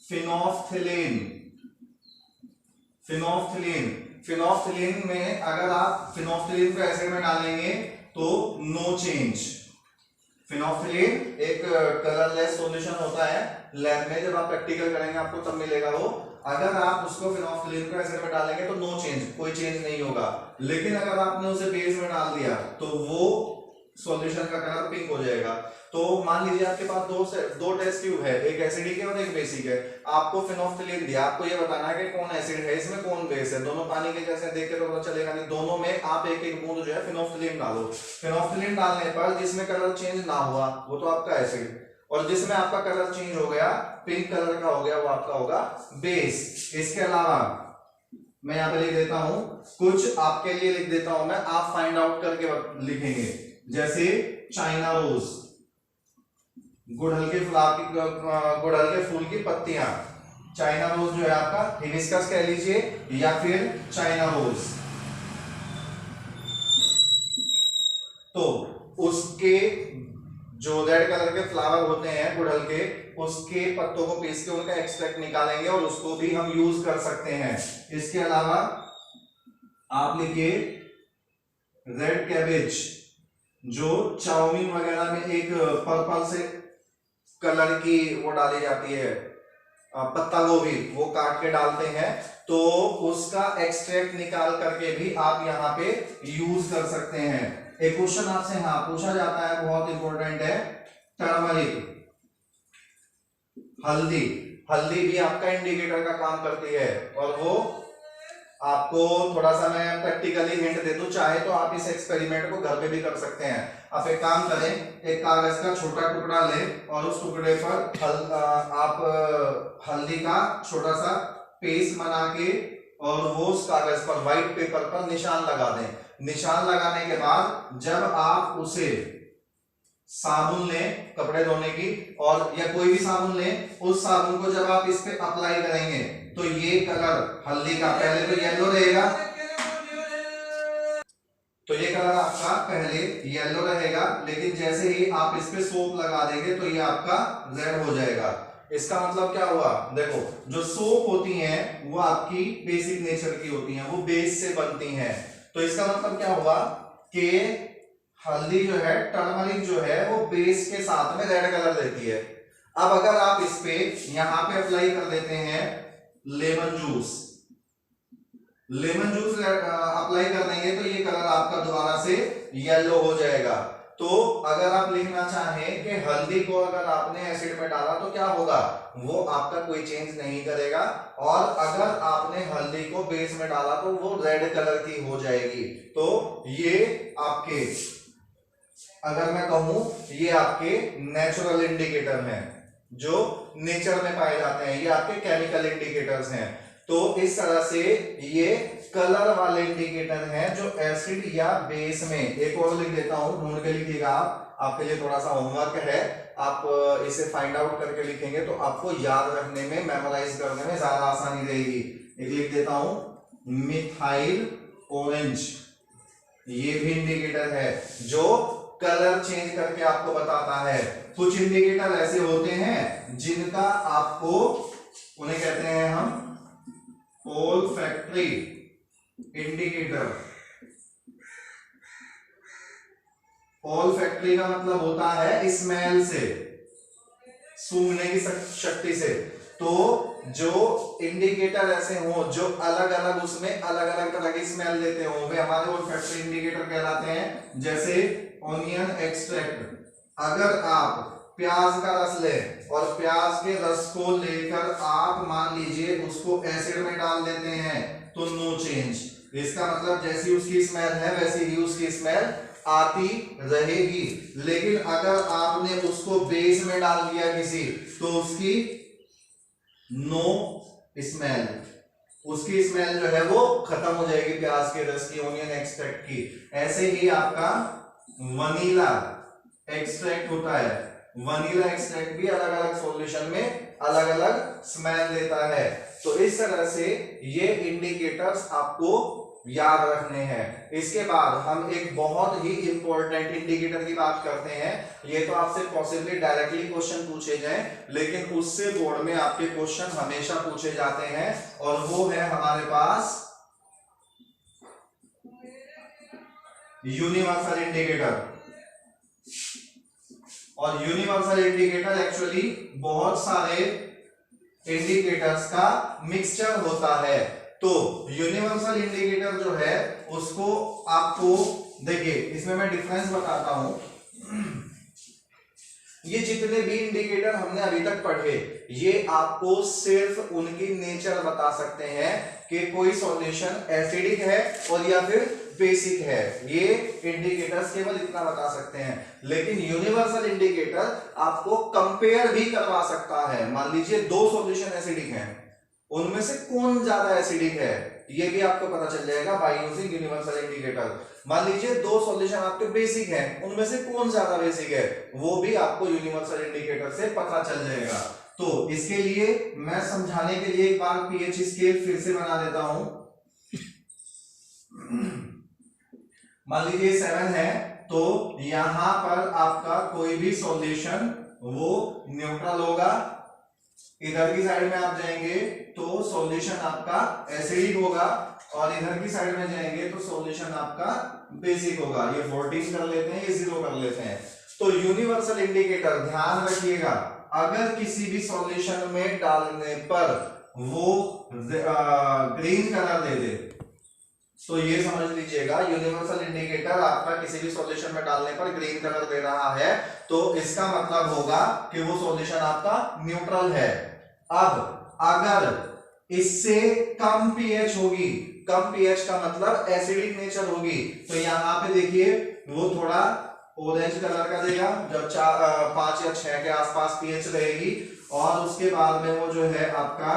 फिनोफ्थिलीन। फिनोफ्थिलीन, फिनोफ्थिलीन में अगर आप फिनोफ्थिलीन को एसिड में डालेंगे तो नो चेंज। फिनोफ्थिलीन एक कलरलेस सॉल्यूशन होता है, लैब में जब आप प्रैक्टिकल करेंगे आपको तब मिलेगा वो। अगर आप उसको फिनोफ्थिलीन को एसिड में डालेंगे तो नो चेंज, कोई चेंज नहीं होगा। लेकिन अगर आपने उसे बेस में डाल दिया तो वो सॉल्यूशन का कलर पिंक हो जाएगा। तो मान लीजिए आपके पास दो टेस्ट ट्यूब है, एक एसिडिक है और एक बेसिक है। आपको फिनोफ्थिलीन दिया, आपको ये बताना है कि कौन एसिड है इसमें कौन बेस है। दोनों पानी के जैसे देख के तो पता चलेगा नहीं, दोनों में आप एक एक बूंद जो है फिनोफ्थिलीन डालो। फिनोफ्थिलीन डालने पर जिसमें कलर चेंज ना हुआ वो तो आपका एसिड, और जिसमें आपका कलर चेंज हो गया, पिंक कलर का हो गया, वो आपका होगा बेस। इसके अलावा मैं यहां पे लिख देता हूं, कुछ आपके लिए लिख देता हूं मैं, आप फाइंड आउट करके लिखेंगे। जैसे चाइना रोज, गुड़हल के फूल की पत्तियां। चाइना रोज जो है आपका हिबिस्कस कह लीजिए या फिर चाइना रोज। तो उसके जो रेड कलर के फ्लावर होते हैं गुड़हल के, उसके पत्तों को पीस के उनका एक्सट्रैक्ट निकालेंगे और उसको भी हम यूज कर सकते हैं। इसके अलावा आप लिखिए रेड कैबेज, जो चाउमीन वगैरह में एक पर्पल से कलर की वो डाली जाती है, पत्ता गोभी, वो काट के डालते हैं, तो उसका एक्सट्रैक्ट निकाल करके भी आप यहाँ पे यूज कर सकते हैं। एक क्वेश्चन आपसे हाँ पूछा जाता है, बहुत इंपॉर्टेंट है, टर्मरिक, हल्दी। हल्दी भी आपका इंडिकेटर का काम करती है, और वो आपको थोड़ा सा मैं प्रैक्टिकली हिंट दे दूं, चाहे तो आप इस एक्सपेरिमेंट को घर पे भी कर सकते हैं। आप एक काम करें, एक कागज का छोटा टुकड़ा लें और उस टुकड़े पर आप हल्दी का छोटा सा पेस्ट बना के और वो उस कागज पर व्हाइट पेपर पर निशान लगा दें। निशान लगाने के बाद जब आप उसे साबुन लें कपड़े धोने की, और या कोई भी साबुन लें, उस साबुन को जब आप इस पे अप्लाई करेंगे तो ये कलर हल्दी का पहले तो येलो रहेगा, तो ये कलर आपका पहले येलो रहेगा, लेकिन जैसे ही आप इस पे सोप लगा देंगे तो ये आपका रेड हो जाएगा। इसका मतलब क्या हुआ, देखो जो सोप होती हैं वो आपकी बेसिक नेचर की होती हैं, वो बेस से बनती हैं। तो इसका मतलब क्या हुआ कि हल्दी जो है, टर्मरिक जो है, वो बेस के साथ में रेड कलर देती है। अब अगर आप इस पे यहां पे अप्लाई कर देते हैं lemon juice, lemon juice apply कर देंगे तो ये कलर आपका दोबारा से येलो हो जाएगा। तो अगर आप लिखना चाहें कि हल्दी को अगर आपने एसिड में डाला तो क्या होगा, वो आपका कोई चेंज नहीं करेगा, और अगर आपने हल्दी को बेस में डाला तो वो रेड कलर की हो जाएगी। तो ये आपके, अगर मैं कहूं, ये आपके नेचुरल इंडिकेटर हैं जो नेचर में पाए जाते हैं, ये आपके केमिकल इंडिकेटर्स हैं। तो इस तरह से ये कलर वाले इंडिकेटर हैं जो एसिड या बेस में। एक और लिख देता हूं, ढूंढ के लिखिएगा आप, आपके लिए थोड़ा सा होमवर्क है, आप इसे फाइंड आउट करके लिखेंगे तो आपको याद रखने में, मेमोराइज करने में ज्यादा आसानी रहेगी। एक लिख देता हूं मिथाइल ऑरेंज, ये भी इंडिकेटर है जो कलर चेंज करके आपको बताता है। कुछ इंडिकेटर ऐसे होते हैं जिनका आपको, उन्हें कहते हैं हम ओल्फैक्टरी इंडिकेटर। ऑल्फैक्टरी का मतलब होता है स्मेल से, सूंघने की शक्ति से। तो जो इंडिकेटर ऐसे हो जो अलग अलग उसमें अलग अलग तरह की स्मेल देते हो वे हमारे ऑल्फैक्टरी इंडिकेटर कहलाते हैं। जैसे ऑनियन एक्सट्रैक्ट, अगर आप प्याज का रस लें और प्याज के रस को लेकर आप मान लीजिए उसको एसिड में डाल देते हैं तो नो चेंज, इसका मतलब जैसी उसकी स्मेल है वैसी ही उसकी स्मेल आती रहेगी। लेकिन अगर आपने उसको बेस में डाल दिया किसी तो उसकी नो स्मेल, उसकी स्मेल जो है वो खत्म हो जाएगी प्याज के रस की, ऑनियन एक्सट्रैक्ट की। ऐसे ही आपका वनीला एक्सट्रैक्ट होता है, वनीला एक्सट्रैक्ट भी अलग अलग सॉल्यूशन में अलग अलग स्मेल देता है। तो इस तरह से ये इंडिकेटर्स आपको याद रखने हैं। इसके बाद हम एक बहुत ही इंपॉर्टेंट इंडिकेटर की बात करते हैं। ये तो आपसे पॉसिबली डायरेक्टली क्वेश्चन पूछे जाएं, लेकिन उससे बोर्ड में आपके क्वेश्चन हमेशा पूछे जाते हैं, और वो है हमारे पास यूनिवर्सल इंडिकेटर। और यूनिवर्सल इंडिकेटर एक्चुअली बहुत सारे इंडिकेटर्स का मिक्सचर होता है। तो यूनिवर्सल इंडिकेटर जो है उसको आपको देखिए, इसमें मैं डिफरेंस बताता हूं। ये जितने भी इंडिकेटर हमने अभी तक पढ़े ये आपको सिर्फ उनकी नेचर बता सकते हैं कि कोई सॉल्यूशन एसिडिक है और या फिर बेसिक है। ये इंडिकेटर्स केवल इतना बता सकते हैं। लेकिन यूनिवर्सल इंडिकेटर आपको कंपेयर भी करवा सकता है। मान लीजिए दो सॉल्यूशन एसिडिक हैं, उनमें से कौन ज्यादा एसिडिक है ये भी आपको पता चल जाएगा बाय यूजिंग यूनिवर्सल इंडिकेटर। मान लीजिए दो सॉल्यूशन आपके बेसिक हैं, उनमें से कौन ज्यादा बेसिक है वो भी आपको यूनिवर्सल इंडिकेटर से पता चल जाएगा। तो इसके लिए मैं समझाने के लिए एक बार पीएच स्केल फिर से बना देता हूं। मान लीजिए 7 है, तो यहां पर आपका कोई भी सॉल्यूशन वो न्यूट्रल होगा। इधर की साइड में आप जाएंगे तो सॉल्यूशन आपका एसिडिक होगा, और इधर की साइड में जाएंगे तो सॉल्यूशन आपका बेसिक होगा। ये 14 कर लेते हैं, ये 0 कर लेते हैं। तो यूनिवर्सल इंडिकेटर ध्यान रखिएगा, अगर किसी भी सॉल्यूशन में डालने पर वो ग्रीन कलर दे दे तो ये समझ लीजिएगा यूनिवर्सल इंडिकेटर आपका किसी भी सॉल्यूशन में डालने पर ग्रीन कलर दे रहा है तो इसका मतलब होगा कि वो सॉल्यूशन आपका न्यूट्रल है। अब अगर इससे कम पीएच होगी, कम पीएच का मतलब एसिडिक नेचर होगी, तो यहां पे देखिए वो थोड़ा ऑरेंज कलर का देगा जब 5 या 6 के आसपास पीएच रहेगी। और उसके बाद में वो जो है आपका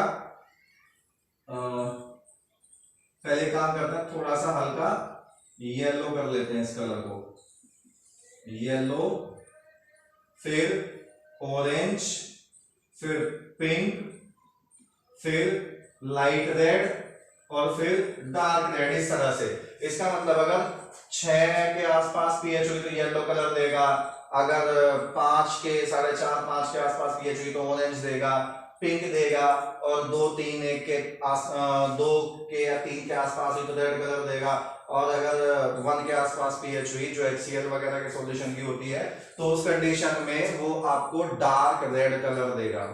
पहले काम करता है, थोड़ा सा हल्का येलो कर लेते हैं इस कलर को, येलो, फिर ऑरेंज, फिर पिंक, फिर लाइट रेड और फिर डार्क रेड। इस तरह से इसका मतलब अगर 6 के आसपास पीएच हुई तो येलो कलर देगा, अगर 5 के 4.5 5 के आसपास पीएच हुई तो ऑरेंज देगा, पिंक देगा, और 2 3 1 के 2 के या 3 के आसपास हुई तो रेड कलर देगा, और अगर 1 के आसपास पीएच हुई जो HCl वगैरह के सॉल्यूशन की होती है तो उस कंडीशन में वो आपको डार्क रेड कलर देगा।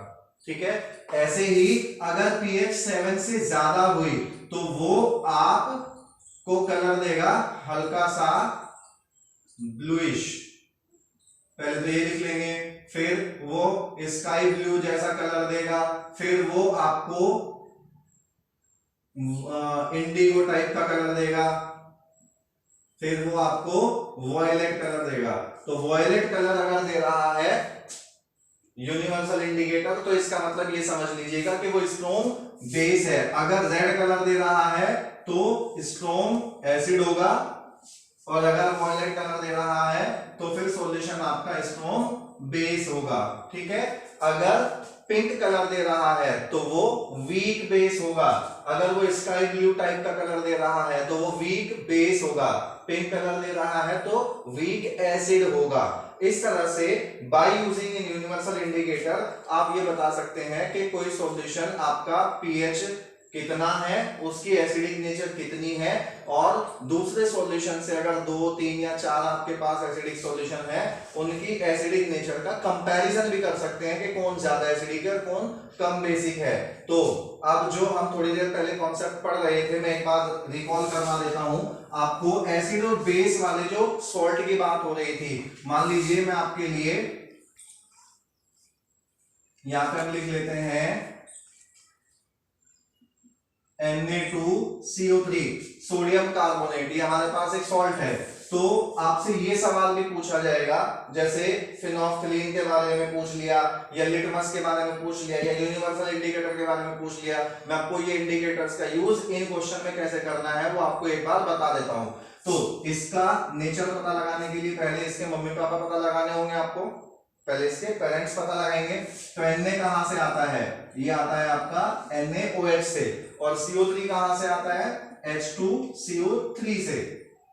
ठीक है, ऐसे ही अगर पीएच 7 से ज्यादा हुई तो वो आपको कलर देगा हल्का सा ब्लूइश, पहले तो ये लिख लेंगे, फिर वो स्काई ब्लू जैसा कलर देगा, फिर वो आपको इंडिगो टाइप का कलर देगा, फिर वो आपको वॉयलेट कलर देगा। तो वॉयलेट कलर अगर दे रहा है यूनिवर्सल इंडिकेटर तो इसका मतलब ये समझ लीजिएगा कि वो स्ट्रॉन्ग बेस है। अगर रेड कलर दे रहा है तो स्ट्रॉन्ग एसिड होगा, और अगर वॉयलेट कलर दे रहा है तो फिर सॉल्यूशन आपका स्ट्रॉन्ग बेस होगा। ठीक है, अगर पिंक कलर दे रहा है तो वो वीक बेस होगा, अगर वो स्काई ब्लू टाइप का कलर दे रहा है तो वो वीक बेस होगा, पिंक कलर दे रहा है तो वीक एसिड होगा। इस तरह से बाय यूजिंग यूनिवर्सल इंडिकेटर आप ये बता सकते हैं कि कोई सॉल्यूशन आपका पीएच कितना है, उसकी एसिडिक नेचर कितनी है, और दूसरे सॉल्यूशन से अगर 2, 3 या 4 आपके पास एसिडिक सॉल्यूशन है, उनकी एसिडिक नेचर का कंपैरिजन भी कर सकते हैं कि कौन ज्यादा एसिडिक है और कौन कम बेसिक है। तो अब जो हम थोड़ी देर पहले कॉन्सेप्ट पढ़ रहे थे, मैं एक बार रिकॉल करवा देता हूं आपको। एसिड और बेस वाले जो सॉल्ट की बात हो रही थी, मान लीजिए मैं आपके लिए यहां पे हम लिख लेते हैं Na2CO3 सोडियम कार्बोनेट, ये हमारे पास एक सॉल्ट है। तो आपसे ये सवाल भी पूछा जाएगा, जैसे फिनोल्फथलीन के बारे में पूछ लिया, या लिटमस के बारे में पूछ लिया, या यूनिवर्सल इंडिकेटर के बारे में पूछ लिया। मैं आपको ये इंडिकेटर्स का यूज इन क्वेश्चन में कैसे करना है वो आपको एक बार बता देता हूं। तो इसका नेचर पता लगाने के लिए पहले इसके मम्मी पापा पता लगाने होंगे आपको, पहले इसके पेरेंट्स पता लगाएंगे। तो Na कहां से आता है, ये आता है आपका NaOH से, और CO3 कहां से आता है, H2CO3 से,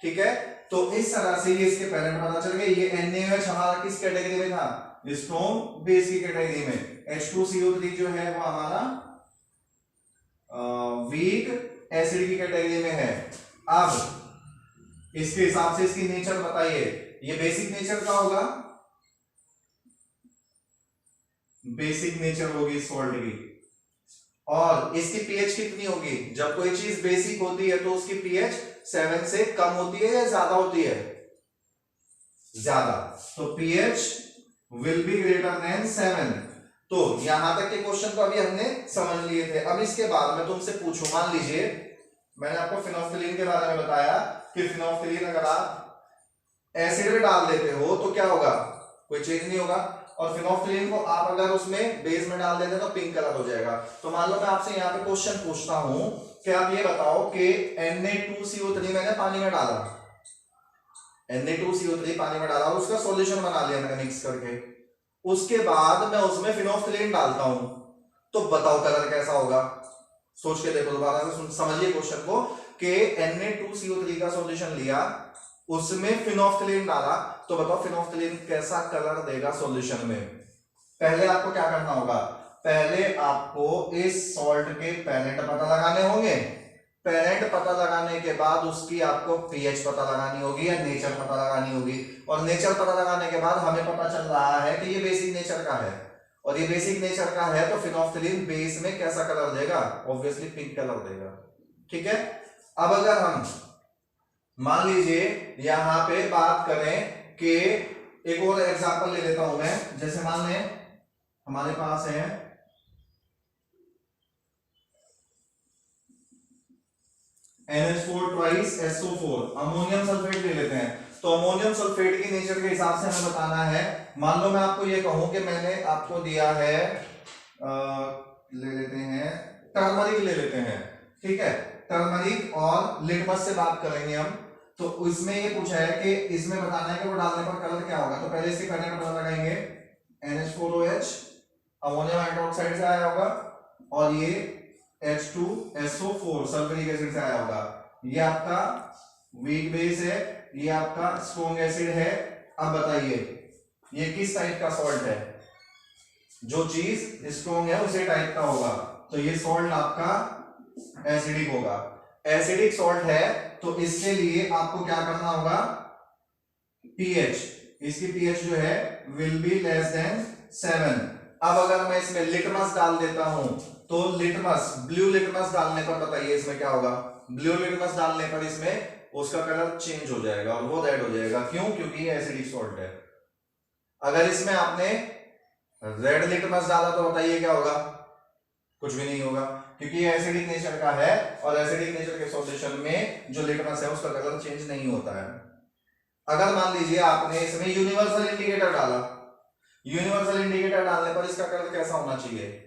ठीक है। तो इस तरह से ये इसके पेरेंट पता चल गए। ये NaOH हमारा किस कैटेगरी में था, स्ट्रॉन्ग बेस की कैटेगरी में। H2CO3 जो है वो हमारा वीक एसिड की कैटेगरी में है। अब इसके हिसाब से इसकी नेचर बताइए, ये बेसिक नेचर का होगा, बेसिक नेचर होगी सॉल्ट की। और इसकी पीएच कितनी होगी, जब कोई चीज बेसिक होती है तो उसकी पीएच 7 से कम होती है या ज्यादा होती है, ज्यादा। तो pH will be greater than 7। तो यहां तक के क्वेश्चन को अभी हमने समझ लिए थे। अब इसके बाद मैं तुमसे पूछूं, मान लीजिए मैंने आपको फिनोल्फथलीन के बारे में बताया कि फिनोल्फथलीन अगर आप एसिड में डाल देते हो तो क्या होगा, कोई चेंज नहीं होगा। और फिनोल्फथलीन को आप अगर उसमें बेस में डाल देते तो पिंक कलर हो जाएगा। तो मान लो मैं आपसे यहाँ पे क्वेश्चन पूछता हूं कि आप ये बताओ कि Na2CO3 मैंने पानी में डाला, Na2CO3 पानी में डाला और उसका सॉल्यूशन बना लिया मैंने मिक्स करके, उसके बाद मैं उसमें फिनोल्फथलीन डालता हूं, तो बताओ कलर कैसा होगा। सोच के देखो, दोबारा से समझिए क्वेश्चन को कि Na2CO3 का सॉल्यूशन लिया, उसमें फिनोल्फथलीन डाला, तो बताओ फिनोल्फथलीन कैसा कलर देगा सॉल्यूशन में। पहले आपको क्या करना होगा, पहले आपको इस सॉल्ट के पैरेंट पता लगाने होंगे। पैरेंट पता लगाने के बाद उसकी आपको पीएच पता लगानी होगी या नेचर पता लगानी होगी। और नेचर पता लगाने के बाद हमें पता चल रहा है कि ये बेसिक नेचर का है, और ये बेसिक नेचर का है तो फिनोल्फथलीन बेस में कैसा कलर देगा, ऑब्वियसली पिंक कलर देगा, ठीक है। अब अगर हम मान लीजिए यहां पे बात करें कि एक और एग्जांपल ले लेता हूं मैं, जैसे मान लें हमारे पास है NH4 twice SO4, ammonium sulphate ले लेते हैं। तो अमोनियम सल्फेट की नेचर के हिसाब से हमें बताना है। मान लो मैं आपको ये कहूं कि मैंने आपको दिया है ले लेते हैं टर्मरिक ले लेते हैं, ठीक है। टर्मरिक और लिटमस से बात करेंगे हम। तो इसमें ये पूछा है कि इसमें बताना है कि वो डालने पर कलर क्या होगा। तो पहले इसके पैरेंट पता लगाएंगे, NH4OH अमोनियम हाइड्रोक्साइड से आया होगा, और ये H2SO4 सल्फ्यूरिक एसिड से आया होगा। ये आपका वीक बेस है, ये आपका स्ट्रॉन्ग एसिड है। अब बताइए ये किस टाइप का सॉल्ट है, जो चीज स्ट्रॉन्ग है उसे टाइप का होगा। तो ये सॉल्ट आपका एसिडिक होगा। एसिडिक सॉल्ट है तो इसके लिए आपको क्या करना होगा, पीएच, इसकी पीएच जो है विल बी लेस देन 7। अब अगर मैं इसमें लिटमस डाल देता हूं तो लिटमस, ब्लू लिटमस डालने पर बताइए इसमें क्या होगा। ब्लू लिटमस डालने पर इसमें उसका कलर चेंज हो जाएगा और वो रेड हो जाएगा। क्यों, क्योंकि ये एसिडिक सॉल्ट है। अगर इसमें आपने रेड लिटमस डाला तो बताइए क्या होगा, कुछ भी नहीं होगा, क्योंकि ये एसिडिक नेचर का है और एसिडिक नेचर के सॉल्यूशन में जो लिटमस है उसका कलर चेंज नहीं होता है। अगर मान लीजिए आपने इसमें यूनिवर्सल इंडिकेटर डाला, यूनिवर्सल इंडिकेटर डालने पर इसका कलर कैसा होना चाहिए,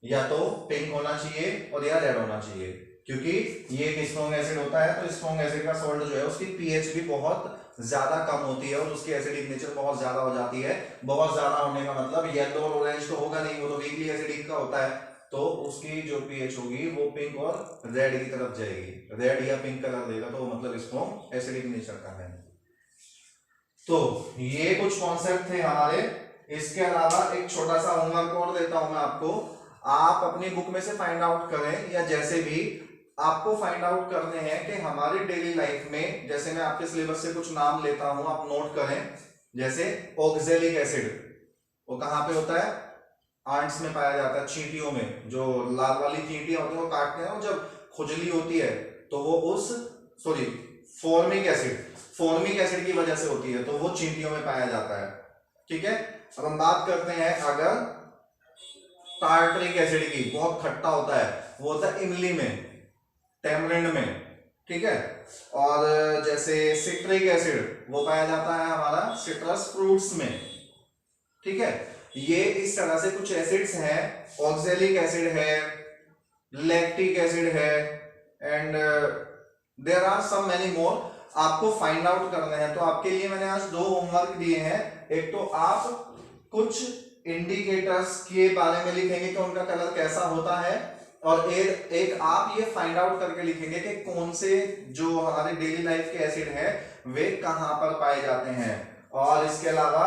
या तो पिंक होना चाहिए और या रेड होना चाहिए, क्योंकि ये एक स्ट्रॉन्ग एसिड होता है। तो स्ट्रॉन्ग एसिड का सॉल्ट जो है उसकी पीएच भी बहुत ज्यादा कम होती है और उसकी एसिडिक नेचर बहुत ज्यादा हो जाती है। बहुत ज्यादा होने का मतलब येलो और ऑरेंज तो होगा नहीं, वो तो वीकली एसिडिक का होता है। तो उसकी जो पीएच होगी वो पिंक और रेड की तरफ जाएगी, रेड या पिंक कलर देगा, तो मतलब स्ट्रॉन्ग एसिडिक नेचर का है। तो ये कुछ कॉन्सेप्ट थे हमारे। इसके अलावा एक छोटा सा होमवर्क और देता हूं मैं आपको। आप अपनी बुक में से फाइंड आउट करें या जैसे भी आपको फाइंड आउट करने हैं कि हमारी डेली लाइफ में, जैसे मैं आपके सिलेबस से कुछ नाम लेता हूं, आप नोट करें। जैसे ऑक्जेलिक एसिड, वो कहां पे होता है? आंट्स में पाया जाता है, चींटियों में। जो लाल वाली चींटियां होती हैं वो काटते हैं और जब खुजली होती है तो वो उस फॉर्मिक एसिड की वजह से होती है, तो वो चींटियों में पाया जाता है। ठीक है, अब हम बात करते हैं अगर टार्टरिक एसिड की, बहुत खट्टा होता है, वो होता है इमली में, टेमरिंड में। ठीक है, और जैसे सिट्रिक एसिड वो पाया जाता है हमारा सिट्रस फ्रूट्स में। ठीक है, ये इस तरह से कुछ एसिड्स हैं। ऑक्जेलिक एसिड है, लैक्टिक एसिड है, and there are some many more. आपको फाइंड आउट करना है, तो आपके लिए मैंने आज 2 होमवर्क दिए हैं। एक तो आप कुछ इंडिकेटर्स के बारे में लिखेंगे कि उनका कलर कैसा होता है, और एक आप ये फाइंड आउट करके लिखेंगे कि कौन से जो हमारे डेली लाइफ के एसिड हैं वे कहां पर पाए जाते हैं। और इसके अलावा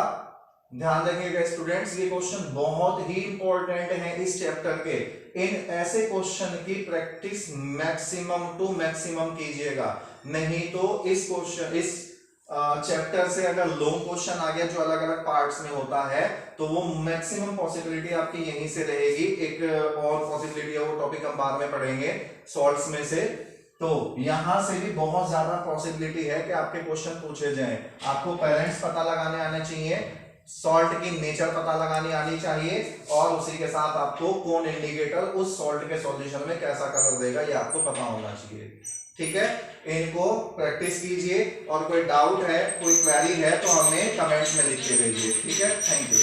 ध्यान रखिएगा स्टूडेंट्स, ये क्वेश्चन बहुत ही इंपॉर्टेंट है इस चैप्टर के। इन ऐसे क्वेश्चन की प्रैक्टिस मैक्सिमम टू मैक्सिमम कीजिएगा, नहीं तो इस चैप्टर से अगर लॉन्ग क्वेश्चन आ गया जो अलग अलग पार्ट्स में होता है, तो वो मैक्सिमम पॉसिबिलिटी आपकी यहीं से रहेगी। एक और पॉसिबिलिटी है, वो टॉपिक हम बाद में पढ़ेंगे सॉल्ट्स में से। तो यहां से भी बहुत ज्यादा पॉसिबिलिटी है कि आपके क्वेश्चन पूछे जाएं। आपको पेरेंट्स पता लगाने आने चाहिए, सॉल्ट की नेचर पता लगानी आनी चाहिए, और उसी के साथ आपको कौन इंडिकेटर उस सॉल्ट के सॉल्यूशन में कैसा कलर देगा ये आपको पता होना चाहिए। ठीक है, इनको प्रैक्टिस कीजिए, और कोई डाउट है, कोई क्वेरी है तो हमें कमेंट्स में लिख के भेजिए। ठीक है, थैंक यू।